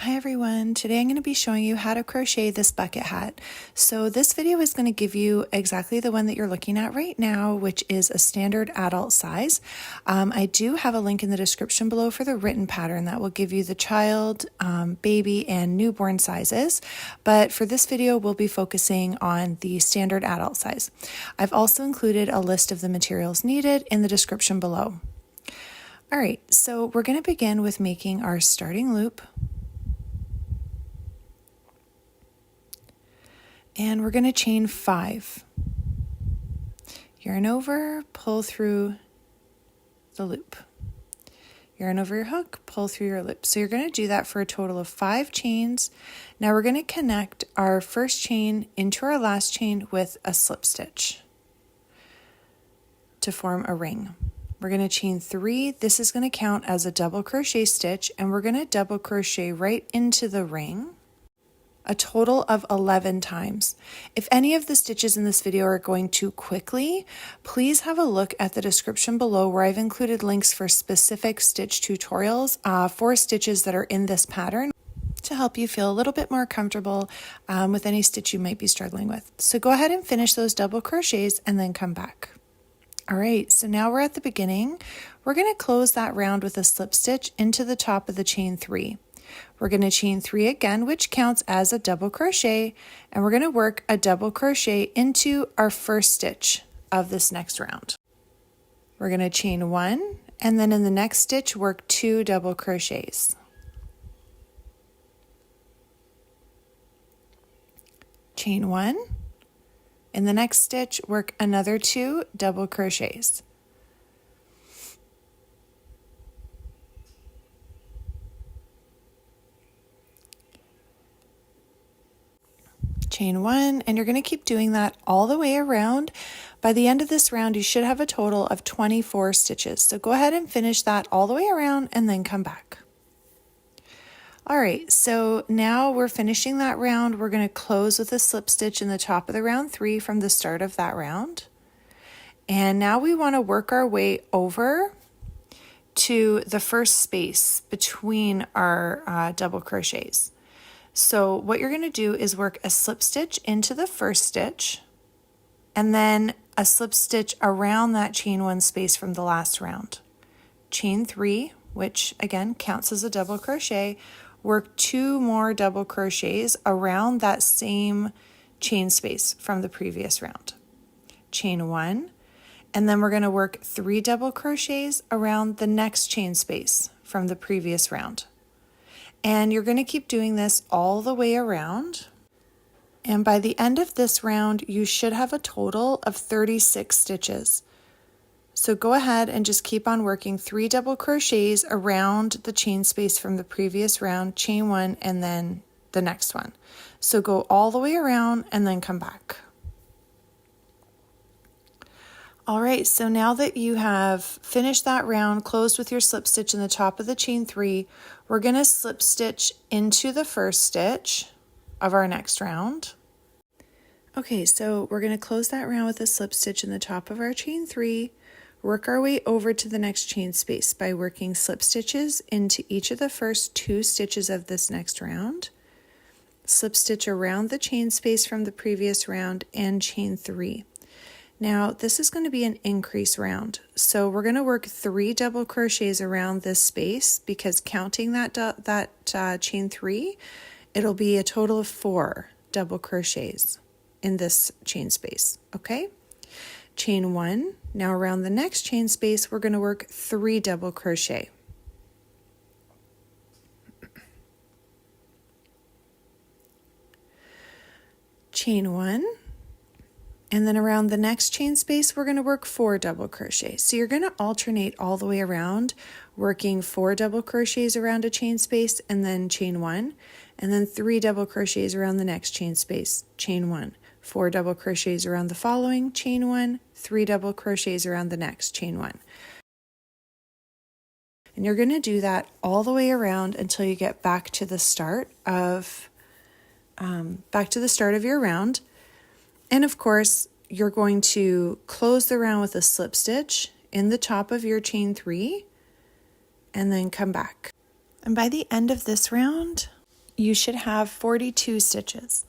Hi everyone, today I'm going to be showing you how to crochet this bucket hat. So this video is going to give you exactly the one that you're looking at right now, which is a standard adult size. I do have a link in the description below for the written pattern that will give you the child, baby, and newborn sizes. But for this video, we'll be focusing on the standard adult size. I've also included a list of the materials needed in the description below. All right, so we're going to begin with making our starting loop. And we're going to chain 5. Yarn over, pull through the loop. Yarn over your hook, pull through your loop. So you're going to do that for a total of 5 chains. Now we're going to connect our first chain into our last chain with a slip stitch to form a ring. We're going to chain 3. This is going to count as a double crochet stitch, and we're going to double crochet right into the ring a total of 11 times. If any of the stitches in this video are going too quickly, please have a look at the description below where I've included links for specific stitch tutorials for stitches that are in this pattern to help you feel a little bit more comfortable with any stitch you might be struggling with. So go ahead and finish those double crochets and then come back. All right, so now we're at the beginning. We're going to close that round with a slip stitch into the top of the chain 3. We're going to chain 3 again, which counts as a double crochet, and we're going to work a double crochet into our first stitch of this next round. We're going to chain 1, and then in the next stitch work 2 double crochets. Chain 1. In the next stitch work another 2 double crochets. Chain 1, and you're going to keep doing that all the way around. By the end of this round, you should have a total of 24 stitches. So go ahead and finish that all the way around and then come back. All right, so now we're finishing that round. We're going to close with a slip stitch in the top of the round 3 from the start of that round. And now we want to work our way over to the first space between our double crochets. So what you're going to do is work a slip stitch into the first stitch and then a slip stitch around that chain 1 space from the last round. Chain 3, which again counts as a double crochet, work 2 more double crochets around that same chain space from the previous round. Chain 1, and then we're going to work 3 double crochets around the next chain space from the previous round. And you're going to keep doing this all the way around. And by the end of this round, you should have a total of 36 stitches. So go ahead and just keep on working 3 double crochets around the chain space from the previous round, chain 1, and then the next one. So go all the way around and then come back. All right, so now that you have finished that round, closed with your slip stitch in the top of the chain 3, we're going to slip stitch into the first stitch of our next round. Okay, so we're going to close that round with a slip stitch in the top of our chain 3, work our way over to the next chain space by working slip stitches into each of the first 2 stitches of this next round, slip stitch around the chain space from the previous round, and chain 3. Now this is going to be an increase round, so we're going to work 3 double crochets around this space because counting that chain 3, it'll be a total of 4 double crochets in this chain space. Okay, chain 1. Now around the next chain space, we're going to work 3 double crochet. Chain 1. And then around the next chain space, we're going to work 4 double crochets. So you're going to alternate all the way around, working 4 double crochets around a chain space and then chain 1, and then 3 double crochets around the next chain space, chain 1, 4 double crochets around the following, chain 1, 3 double crochets around the next, chain 1. And you're going to do that all the way around until you get back to the start of your round. And of course, you're going to close the round with a slip stitch in the top of your chain 3 and then come back. And by the end of this round, you should have 42 stitches.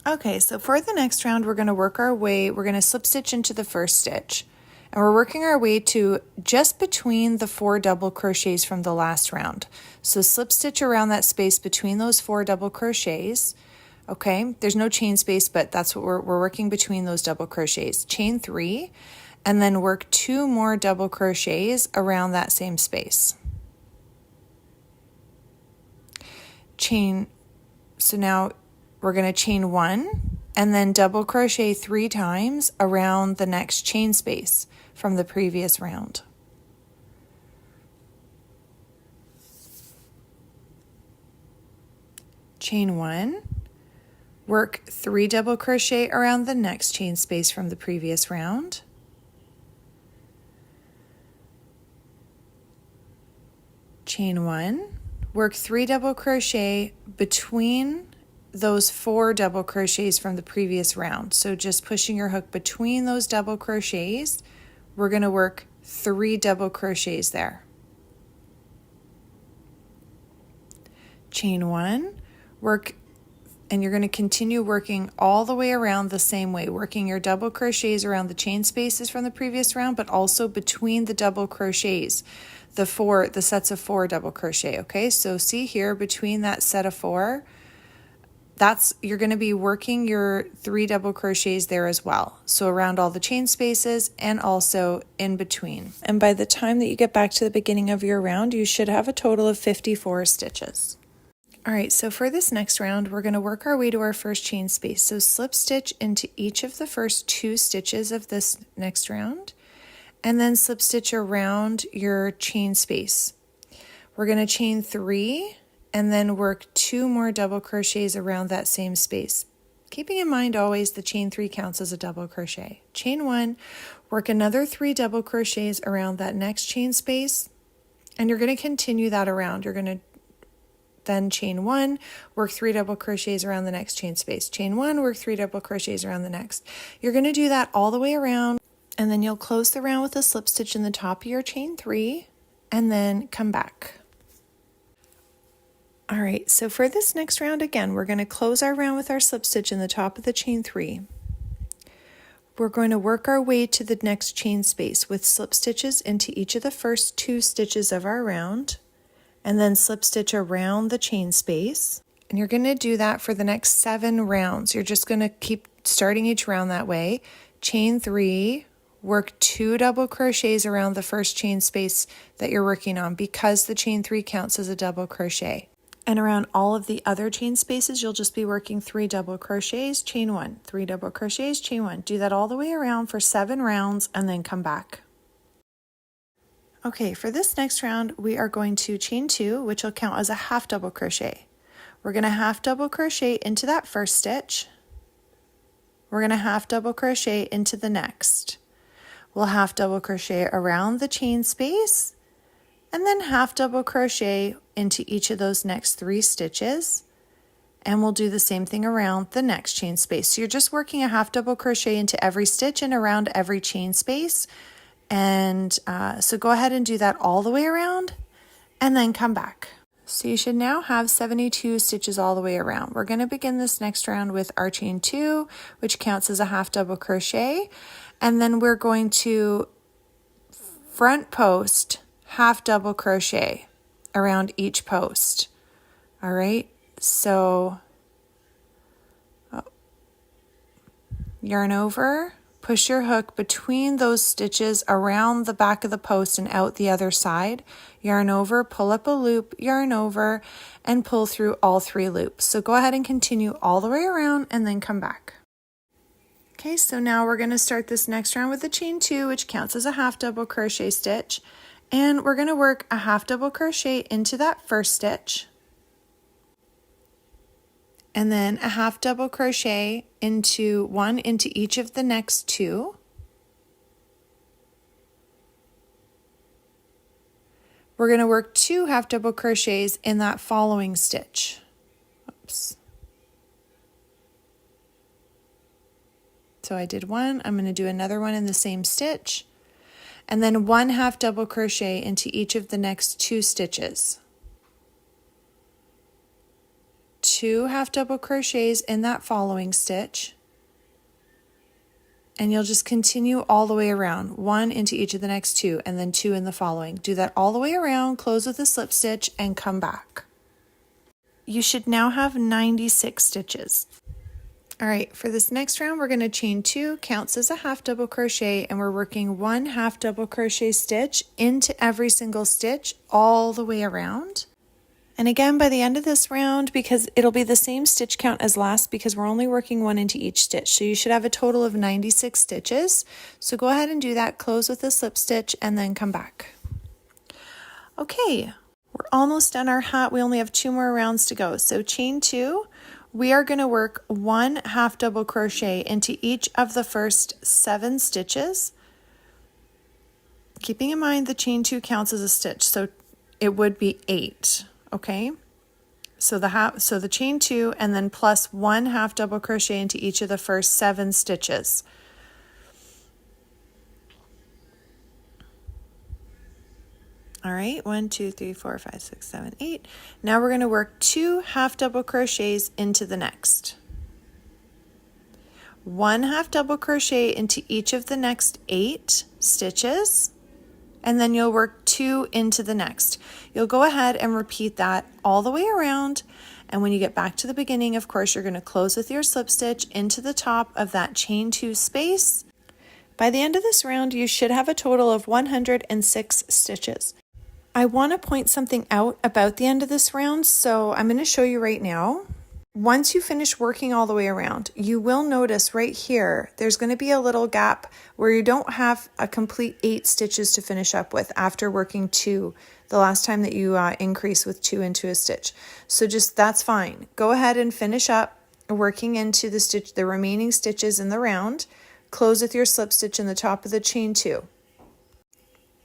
Okay, so for the next round, we're going to work our way, we're going to slip stitch into the first stitch. And we're working our way to just between the 4 double crochets from the last round. So slip stitch around that space between those 4 double crochets. Okay, there's no chain space, but that's what we're working between those double crochets. Chain 3, and then work 2 more double crochets around that same space. So now we're going to chain 1 and then double crochet 3 times around the next chain space from the previous round. Chain 1, work 3 double crochet around the next chain space from the previous round. Chain 1, work 3 double crochet between those 4 double crochets from the previous round. So just pushing your hook between those double crochets, we're going to work 3 double crochets there. Chain 1, work, and you're going to continue working all the way around the same way, working your double crochets around the chain spaces from the previous round, but also between the double crochets, the sets of 4 double crochet. Okay, so see here between that set of 4, you're going to be working your 3 double crochets there as well. So around all the chain spaces and also in between. And by the time that you get back to the beginning of your round, you should have a total of 54 stitches. All right, so for this next round, we're going to work our way to our first chain space. So slip stitch into each of the first 2 stitches of this next round, and then slip stitch around your chain space. We're going to chain 3 and then work 2 more double crochets around that same space. Keeping in mind always the chain 3 counts as a double crochet. Chain 1, work another 3 double crochets around that next chain space, and you're going to continue that around. You're going to then chain 1, work 3 double crochets around the next chain space. Chain 1, work 3 double crochets around the next. You're going to do that all the way around, and then you'll close the round with a slip stitch in the top of your chain 3, and then come back. All right, so for this next round, again, we're going to close our round with our slip stitch in the top of the chain 3. We're going to work our way to the next chain space with slip stitches into each of the first 2 stitches of our round, and then slip stitch around the chain space. And you're going to do that for the next 7 rounds. You're just going to keep starting each round that way. Chain 3, work 2 double crochets around the first chain space that you're working on because the chain 3 counts as a double crochet. And around all of the other chain spaces, you'll just be working 3 double crochets, chain 1, 3 double crochets, chain 1. Do that all the way around for 7 rounds and then come back. Okay, for this next round, we are going to chain 2, which will count as a half double crochet. We're going to half double crochet into that first stitch. We're going to half double crochet into the next. We'll half double crochet around the chain space, and then half double crochet into each of those next 3 stitches. And we'll do the same thing around the next chain space. So you're just working a half double crochet into every stitch and around every chain space. And so go ahead and do that all the way around and then come back. So you should now have 72 stitches all the way around. We're going to begin this next round with our chain 2, which counts as a half double crochet. And then we're going to front post half double crochet around each post. All right, so yarn over, push your hook between those stitches around the back of the post and out the other side. Yarn over, pull up a loop, yarn over, and pull through all 3 loops. So go ahead and continue all the way around and then come back. Okay, so now we're going to start this next round with the chain 2, which counts as a half double crochet stitch. And we're going to work a half double crochet into that first stitch, and then a half double crochet into each of the next 2. We're going to work 2 half double crochets in that following stitch. Oops. So I did 1, I'm going to do another one in the same stitch, and then 1 half double crochet into each of the next 2 stitches. 2 half double crochets in that following stitch, and you'll just continue all the way around, 1 into each of the next 2, and then 2 in the following. Do that all the way around, close with a slip stitch, and come back. You should now have 96 stitches. All right, for this next round, we're going to chain 2, counts as a half double crochet, and we're working 1 half double crochet stitch into every single stitch all the way around. And again, by the end of this round, because it'll be the same stitch count as last because we're only working 1 into each stitch. So you should have a total of 96 stitches. So go ahead and do that, close with a slip stitch, and then come back. Okay, we're almost done our hat. We only have 2 more rounds to go. So chain 2, we are going to work 1 half double crochet into each of the first 7 stitches. Keeping in mind the chain 2 counts as a stitch, so it would be 8. Okay, so the chain 2 and then plus 1 half double crochet into each of the first 7 stitches. All right, 1, 2, 3, 4, 5, 6, 7, 8. Now we're going to work 2 half double crochets into the next. 1 half double crochet into each of the next 8 stitches. And then you'll work 2 into the next. You'll go ahead and repeat that all the way around. And when you get back to the beginning, of course, you're going to close with your slip stitch into the top of that chain 2 space. By the end of this round, you should have a total of 106 stitches. I want to point something out about the end of this round, so I'm going to show you right now. Once you finish working all the way around, you will notice right here, there's going to be a little gap where you don't have a complete 8 stitches to finish up with after working 2, the last time that you increase with 2 into a stitch. So that's fine. Go ahead and finish up working into the remaining stitches in the round. Close with your slip stitch in the top of the chain 2.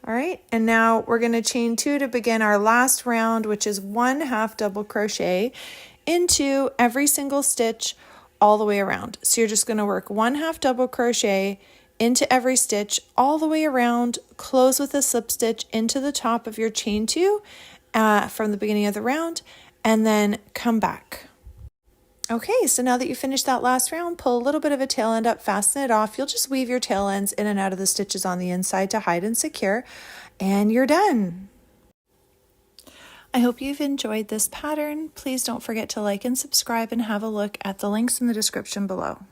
All right, and now we're going to chain 2 to begin our last round, which is 1 half double crochet into every single stitch all the way around. So you're just going to work 1 half double crochet into every stitch all the way around, close with a slip stitch into the top of your chain 2 from the beginning of the round, and then come back. Okay, so now that you finished that last round, pull a little bit of a tail end up, fasten it off. You'll just weave your tail ends in and out of the stitches on the inside to hide and secure, and you're done. I hope you've enjoyed this pattern. Please don't forget to like and subscribe and have a look at the links in the description below.